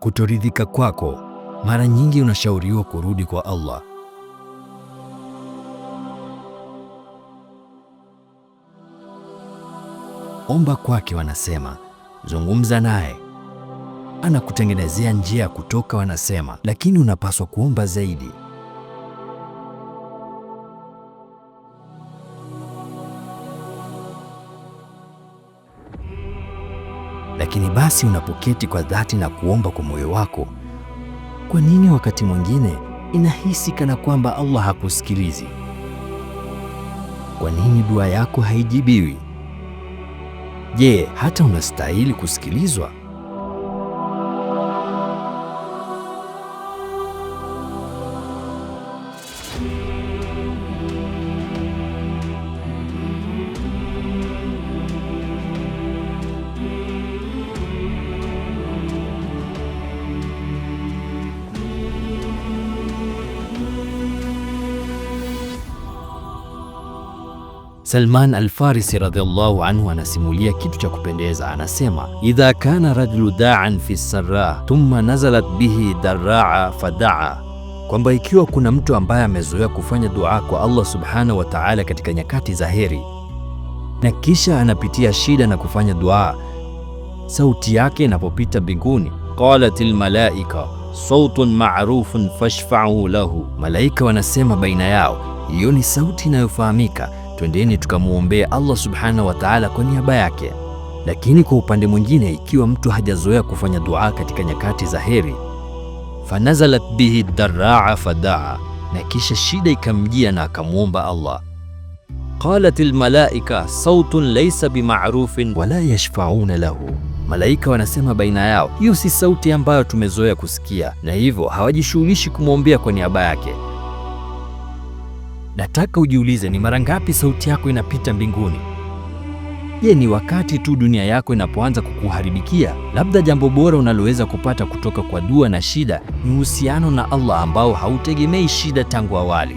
kutoridhika kwako, mara nyingi unashauriwa kurudi kwa Allah. Omba kwake, wanasema. Zungumza naye, anakutengenezea njia ya kutoka, wanasema. Lakini unapaswa kuomba zaidi. Lakini basi unapoketi kwa dhati na kuomba kwa moyo wako, kwa nini wakati mwingine inahisi kana kwamba Allah hakusikilizi? Kwa nini dua yako haijibiwi? Je, hata unastahili kusikilizwa? Salman al-Farisi radhiallahu anhu anasimulia kitu cha kupendeza. Anasema, idha kana rajulu da'an fi sarra thumma nazalat bihi darra'a fadaa, kwamba ikiwa kuna mtu ambaye amezoea kufanya dua kwa Allah subhanahu wa ta'ala katika nyakati za heri, na kisha anapitia shida na kufanya dua, sauti yake inapopita mbinguni, qalatil malaika sautun ma'rufun fashfa'u lahu, malaika wanasema baina yao, hiyo ni sauti inayofahamika, twendeni tukamwombee Allah subhanahu wa ta'ala kwa niaba yake. Lakini kwa upande mwingine, ikiwa mtu hajazoea kufanya dua katika nyakati za heri, fanazalat bihi darra'a fadaa, na kisha shida ikamjia na akamwomba Allah, qalatil malaika sautun laysa bima'rufin wala yashfa'una lahu, malaika wanasema baina yao, hiyo si sauti ambayo tumezoea kusikia, na hivyo hawajishughulishi kumwombea kwa niaba yake. Nataka ujiulize, ni mara ngapi sauti yako inapita mbinguni? Je, ni wakati tu dunia yako inapoanza kukuharibikia? Labda jambo bora unaloweza kupata kutoka kwa dua na shida ni uhusiano na Allah ambao hautegemei shida tangu awali.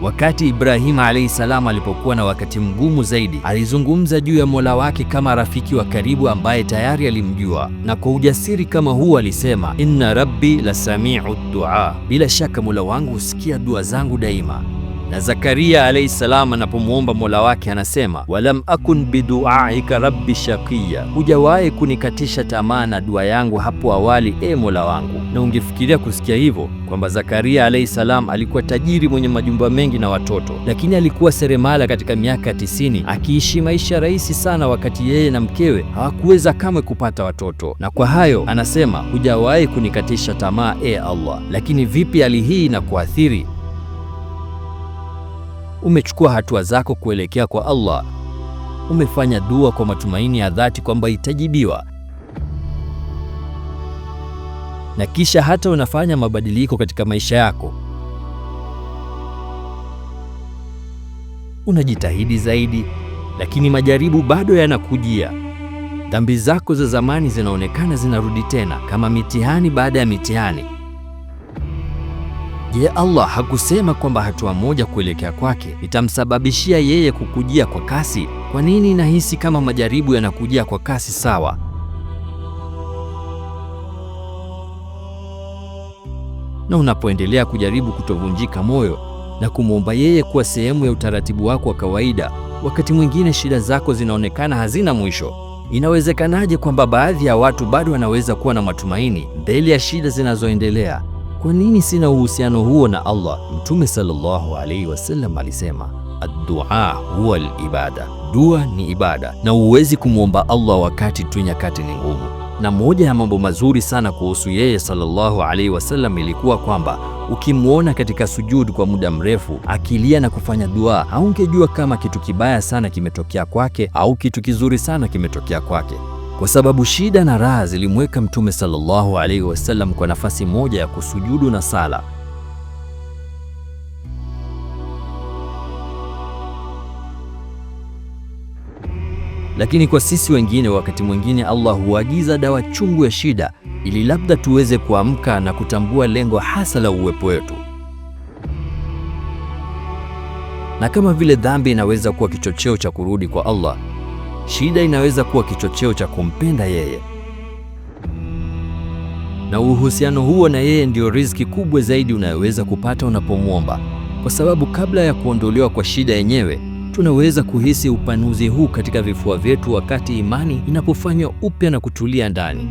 Wakati Ibrahim alayhi salam alipokuwa na wakati mgumu zaidi, alizungumza juu ya Mola wake kama rafiki wa karibu ambaye tayari alimjua, na kwa ujasiri kama huu alisema, inna rabbi la sami'u dua, bila shaka Mola wangu husikia dua zangu daima. Na Zakaria alayhi salam anapomwomba Mola wake anasema, walam akun biduaika rabbi shaqiya, hujawahi kunikatisha tamaa na dua yangu hapo awali, e Mola wangu. Na ungefikiria kusikia hivyo kwamba Zakaria alayhi salam alikuwa tajiri mwenye majumba mengi na watoto, lakini alikuwa seremala katika miaka 90 akiishi maisha rahisi sana, wakati yeye na mkewe hawakuweza kamwe kupata watoto. Na kwa hayo anasema, hujawahi kunikatisha tamaa, e Allah. Lakini vipi hali hii na kuathiri? Umechukua hatua zako kuelekea kwa Allah, umefanya dua kwa matumaini ya dhati kwamba itajibiwa, na kisha hata unafanya mabadiliko katika maisha yako. Unajitahidi zaidi, lakini majaribu bado yanakujia. Dhambi zako za zamani zinaonekana zinarudi tena kama mitihani baada ya mitihani. Je, Allah hakusema kwamba hatua moja kuelekea kwake itamsababishia yeye kukujia kwa kasi? Kwa nini nahisi kama majaribu yanakujia kwa kasi sawa? Na unapoendelea kujaribu kutovunjika moyo na kumwomba yeye kuwa sehemu ya utaratibu wako wa kawaida, wakati mwingine shida zako zinaonekana hazina mwisho. Inawezekanaje kwamba baadhi ya watu bado wanaweza kuwa na matumaini mbele ya shida zinazoendelea? Kwa nini sina uhusiano huo na Allah? Mtume sallallahu alaihi wasallam alisema, ad-du'a huwa al-ibada, dua ni ibada, na huwezi kumwomba Allah wakati tu nyakati ni ngumu. Na moja ya mambo mazuri sana kuhusu yeye sallallahu alaihi wasallam ilikuwa kwamba ukimwona katika sujudu kwa muda mrefu akilia na kufanya dua, haungejua kama kitu kibaya sana kimetokea kwake au kitu kizuri sana kimetokea kwake, kwa sababu shida na raha zilimweka Mtume sallallahu alaihi wasallam kwa nafasi moja ya kusujudu na sala. Lakini kwa sisi wengine, wakati mwingine Allah huagiza dawa chungu ya shida ili labda tuweze kuamka na kutambua lengo hasa la uwepo wetu. Na kama vile dhambi inaweza kuwa kichocheo cha kurudi kwa Allah, shida inaweza kuwa kichocheo cha kumpenda yeye. na uhusiano huo na yeye ndio riziki kubwa zaidi unayoweza kupata unapomwomba, kwa sababu kabla ya kuondolewa kwa shida yenyewe tunaweza kuhisi upanuzi huu katika vifua vyetu wakati imani inapofanywa upya na kutulia ndani.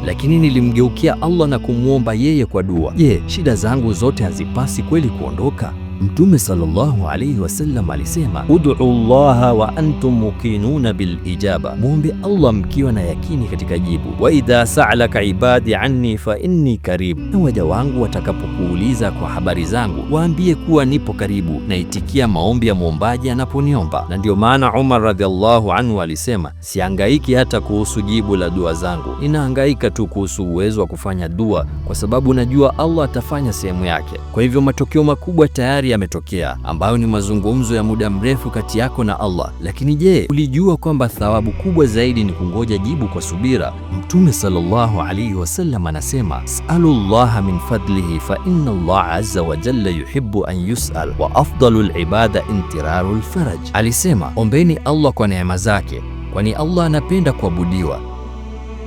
Lakini nilimgeukia Allah na kumwomba yeye kwa dua. Je, shida zangu zote hazipasi kweli kuondoka? Mtume sallallahu alayhi wasallam alisema, ud'u Allaha wa antum muqinuna bil ijaba, muombe Allah mkiwa na yakini katika jibu. Wa idha sa'alaka ibadi anni fa inni karib, na waja wangu watakapokuuliza kwa habari zangu waambie kuwa nipo karibu, naitikia maombi ya muombaji anaponiomba. Na ndio maana Umar radhiallahu anhu alisema, sihangaiki hata kuhusu jibu la dua zangu, ninahangaika tu kuhusu uwezo wa kufanya dua, kwa sababu najua Allah atafanya sehemu yake. Kwa hivyo matokeo makubwa tayari yametokea, ambayo ni mazungumzo ya muda mrefu kati yako na Allah. Lakini je, ulijua kwamba thawabu kubwa zaidi ni kungoja jibu kwa subira? Mtume sallallahu alayhi wasallam anasema, sallallahu min fadlihi fa inna Allah azza wa jalla yuhibbu an yus'al wa afdalul ibada intirarul faraj. Alisema, ombeni Allah kwa neema zake, kwani Allah anapenda kuabudiwa,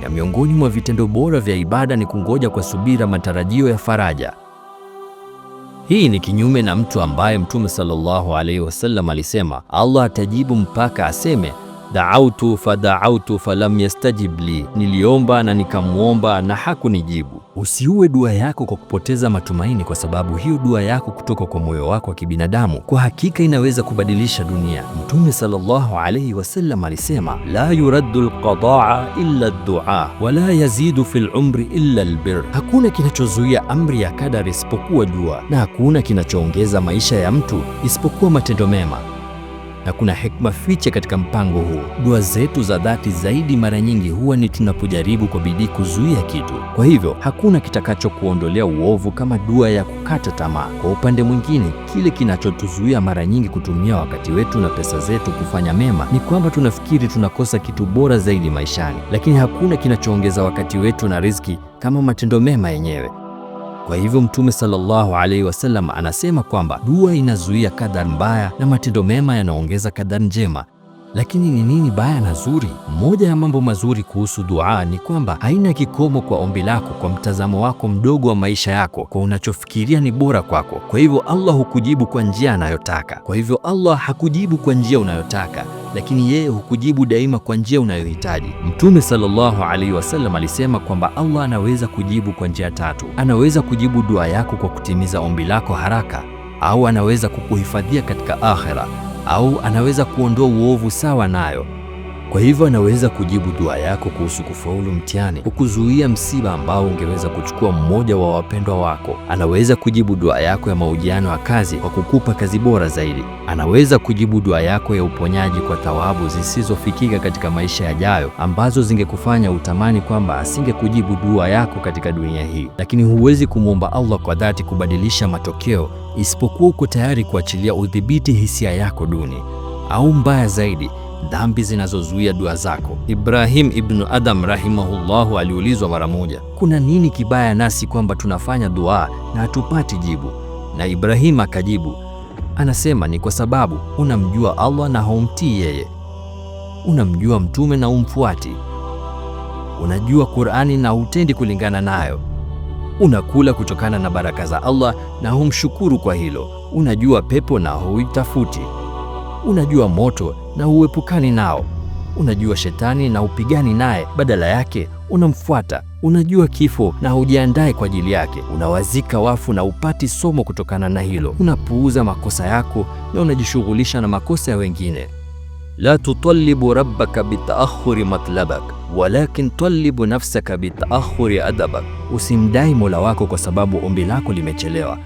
na miongoni mwa vitendo bora vya ibada ni kungoja kwa subira matarajio ya faraja. Hii ni kinyume na mtu ambaye Mtume sallallahu alayhi wasallam alisema, Allah atajibu mpaka aseme, da'autu fada'autu falam yastajib li, niliomba na nikamwomba na hakunijibu. Usiue dua yako kwa kupoteza matumaini, kwa sababu hiyo dua yako kutoka kwa moyo wako wa kibinadamu kwa hakika inaweza kubadilisha dunia. Mtume sallallahu alayhi wasallam alisema, la yuraddu alqadaa illa ad-du'a wa la yazidu fil umri illa albir, hakuna kinachozuia amri ya kadari isipokuwa dua, na hakuna kinachoongeza maisha ya mtu isipokuwa matendo mema. Na kuna hikma fiche katika mpango huu. Dua zetu za dhati zaidi mara nyingi huwa ni tunapojaribu kwa bidii kuzuia kitu. Kwa hivyo hakuna kitakachokuondolea uovu kama dua ya kukata tamaa. Kwa upande mwingine, kile kinachotuzuia mara nyingi kutumia wakati wetu na pesa zetu kufanya mema ni kwamba tunafikiri tunakosa kitu bora zaidi maishani, lakini hakuna kinachoongeza wakati wetu na riziki kama matendo mema yenyewe. Kwa hivyo Mtume sallallahu alaihi wasallam anasema kwamba dua inazuia kadar mbaya na matendo mema yanaongeza kadar njema. Lakini ni nini baya na zuri? Moja ya mambo mazuri kuhusu dua ni kwamba haina kikomo kwa ombi lako, kwa mtazamo wako mdogo wa maisha yako, kwa unachofikiria ni bora kwako. Kwa hivyo Allah hukujibu kwa njia anayotaka. Kwa hivyo Allah hakujibu kwa njia unayotaka, lakini yeye hukujibu daima kwa njia unayohitaji. Mtume sallallahu alaihi wasallam alisema kwamba Allah anaweza kujibu kwa njia tatu. Anaweza kujibu dua yako kwa kutimiza ombi lako haraka, au anaweza kukuhifadhia katika akhera, au anaweza kuondoa uovu sawa nayo. Kwa hivyo anaweza kujibu dua yako kuhusu kufaulu mtihani, kukuzuia msiba ambao ungeweza kuchukua mmoja wa wapendwa wako. Anaweza kujibu dua yako ya mahojiano ya kazi kwa kukupa kazi bora zaidi. Anaweza kujibu dua yako ya uponyaji kwa thawabu zisizofikika katika maisha yajayo, ambazo zingekufanya utamani kwamba asingekujibu dua yako katika dunia hii. Lakini huwezi kumwomba Allah kwa dhati kubadilisha matokeo isipokuwa uko tayari kuachilia udhibiti hisia yako duni, au mbaya zaidi, dhambi zinazozuia dua zako. Ibrahim ibn Adam rahimahullahu aliulizwa mara moja, kuna nini kibaya nasi kwamba tunafanya dua na hatupati jibu? Na Ibrahim akajibu, anasema ni kwa sababu unamjua Allah na haumtii yeye, unamjua mtume na umfuati, unajua Qur'ani na hutendi kulingana nayo, unakula kutokana na baraka za Allah na humshukuru kwa hilo, unajua pepo na huitafuti, unajua moto na huepukani nao, unajua shetani na hupigani naye, badala yake unamfuata, unajua kifo na hujiandae kwa ajili yake, unawazika wafu na upati somo kutokana na hilo, unapuuza makosa yako na unajishughulisha na makosa ya wengine. La tutallibu rabbaka bitaakhuri matlabak walakin tallibu nafsaka bitaakhuri adabak, usimdai Mola wako kwa sababu ombi lako limechelewa.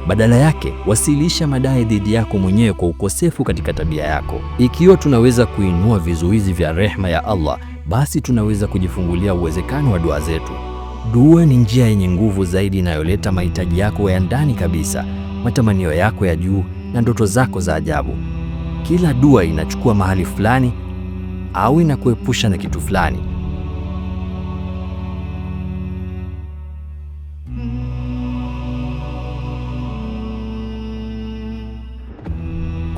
Badala yake wasilisha madai dhidi yako mwenyewe kwa ukosefu katika tabia yako. Ikiwa tunaweza kuinua vizuizi vya rehema ya Allah, basi tunaweza kujifungulia uwezekano wa dua zetu. Dua ni njia yenye nguvu zaidi inayoleta mahitaji yako ya ndani kabisa, matamanio yako ya juu na ndoto zako za ajabu. Kila dua inachukua mahali fulani au inakuepusha na kitu fulani.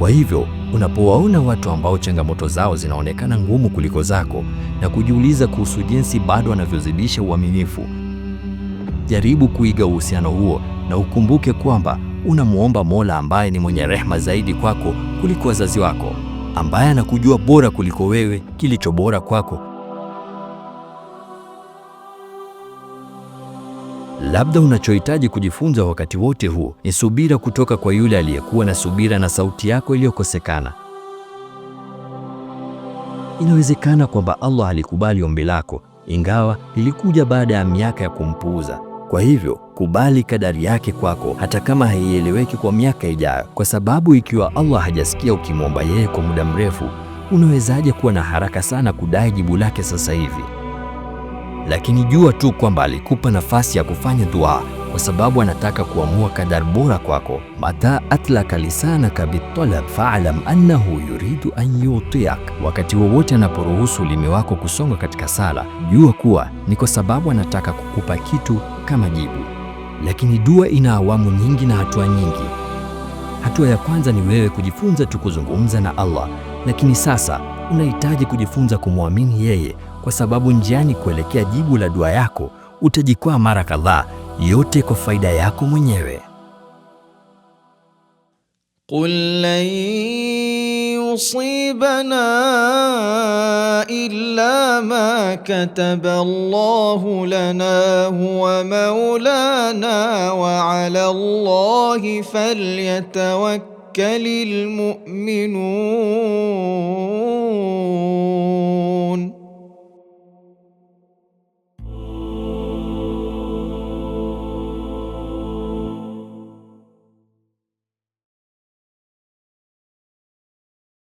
Kwa hivyo, unapowaona watu ambao changamoto zao zinaonekana ngumu kuliko zako na kujiuliza kuhusu jinsi bado wanavyozidisha uaminifu, jaribu kuiga uhusiano huo na ukumbuke kwamba unamwomba Mola ambaye ni mwenye rehema zaidi kwako kuliko wazazi wako, ambaye anakujua bora kuliko wewe kilicho bora kwako. Labda unachohitaji kujifunza wakati wote huu ni subira kutoka kwa yule aliyekuwa na subira na sauti yako iliyokosekana. Inawezekana kwamba Allah alikubali ombi lako, ingawa lilikuja baada ya miaka ya kumpuuza. Kwa hivyo, kubali kadari yake kwako hata kama haieleweki kwa miaka ijayo, kwa sababu ikiwa Allah hajasikia ukimwomba yeye kwa muda mrefu, unawezaje kuwa na haraka sana kudai jibu lake sasa hivi? Lakini jua tu kwamba alikupa nafasi ya kufanya dua kwa sababu anataka kuamua kadari bora kwako. Mata atlaka lisanaka bitalab fa'lam annahu yuridu an yutiak, wakati wowote anaporuhusu ulimi wako kusonga katika sala, jua kuwa ni kwa sababu anataka kukupa kitu kama jibu. Lakini dua ina awamu nyingi na hatua nyingi. Hatua ya kwanza ni wewe kujifunza tu kuzungumza na Allah, lakini sasa unahitaji kujifunza kumwamini yeye, kwa sababu njiani kuelekea jibu la dua yako utajikwaa mara kadhaa, yote kwa faida yako mwenyewe. Qul lan yusibana illa ma kataba Allahu lana huwa maulana wa ala Allahi falyatawakkalil mu'minun.